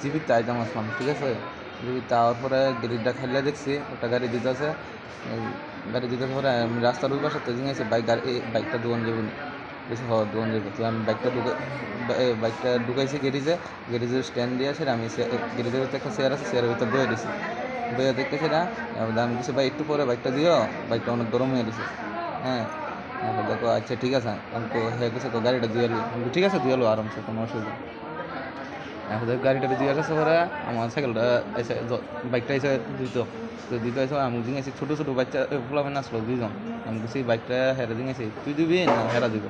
জীবিত আইতাম আসলাম, ঠিক আছে। জীবিত আওয়ার পরে গেরিটা খাইলে দেখছি একটা গাড়ি দিতেছে, গাড়ি দিতেছে পরে আমি রাস্তার ওই পাশে জিঙেছি বাইকটা দোকান যাবো নি, বেশি হওয়ার দোকান যাবো। তো আমি বাইকটা ঢুকাইছি গ্যারেজের স্ট্যান্ড দিয়ে আছে, আমি গ্যারেজের ভিতরে একটা চেয়ার আছে, চেয়ারের ভিতরে বয়ে দিছি, বইয়া দেখতেছি না। আমি কিছু ভাই একটু পরে বাইকটা দিও, বাইকটা অনেক গরম হয়ে গেছে। হ্যাঁ, দেখো আচ্ছা ঠিক আছে, আমাকে হ্যাঁ কিছু গাড়িটা দিয়ে এলো, আমি ঠিক আছে দিয়ে এলো আরামসে, কোনো অসুবিধা। এখন গাড়িটা দিয়ে গেছে পরে আমার সাইকেলটা এসে বাইকটা এসে দিতে এসে আমি দিয়েছি ছোটো ছোটো বাচ্চা ফুলামেন আসলো দুইজন। আমি কিছু বাইকটা হেরে দিয়েছি, তুই দিবি না হেরা দিব।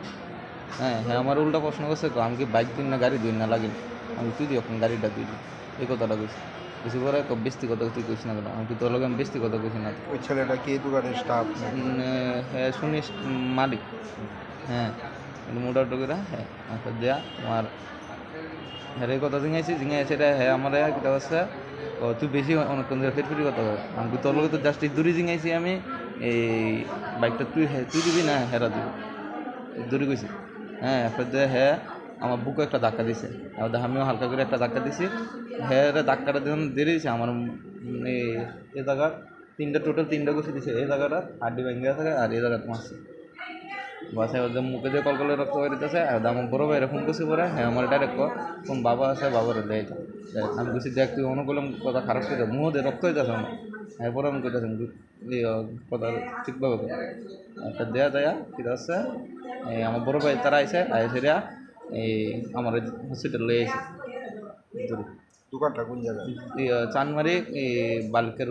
হ্যাঁ আমার উল্টা প্রশ্ন করছে, আমি কি বাইক দিন না গাড়ি দিন না লাগিন, আমি তুই দিও গাড়িটা তুই দিই, এই কথাটা কইছি। কিছু করে বেস্তি কথা তুই কইস না কেন, আমি কি তোর লগে আমি বেস্তি কথা কইছি না। ওই ছেলেটা কি দোকানের স্টাফ? হ্যাঁ শুনিস মালিক। হ্যাঁ মোটামুটি করে হ্যাঁ দেয়া আমার হ্যাঁ এই কথা জিঙাইছে রে। হ্যাঁ আমার কিতা আছে, ও তুই বেশি অনেকক্ষণ ধরে ফেরফেরি কথা হয়, আমি তোর লগে তো জাস্ট দূরে জিঙাইছি আমি, এই বাইকটা তুই দিবি না হেরা দিবি, দূরে গেছি। হ্যাঁ হ্যাঁ আমার বুকে একটা ধাক্কা দিছে, আমিও হালকা করে একটা ধাক্কা দিছি। হ্যাঁ ধাক্কাটা যখন দিয়ে দিয়েছে আমার এই জায়গা টোটাল তিনটা ঘুষি দিছে, এই জায়গাটা হাড্ডি ভেঙে থাকে আর এই জায়গাটা মারছে। বাসায় ওদের মুখে দিয়ে কলকলে রক্ত বেরিতেছে। আমার বড় ভাই এরকম কিছু করে, হ্যাঁ আমার ডাইরেক্ট কোন বাবা আছে বাবার দেয়। আমি কিছু দেখ তুই অনুকূলম কথা খারাপ করে মুখ দিয়ে রক্ত হইতেছে আমার। এরপরে আমি কইতেছি কথা ঠিকভাবে একটা দেয়া দেয়া ঠিক আছে। এই আমার বড় ভাই তারা আইসে আইসেরিয়া এই আমার হসপিটাল লয়ে আইসে। দোকানটা কোন জায়গায়? চানমারি এই বালকের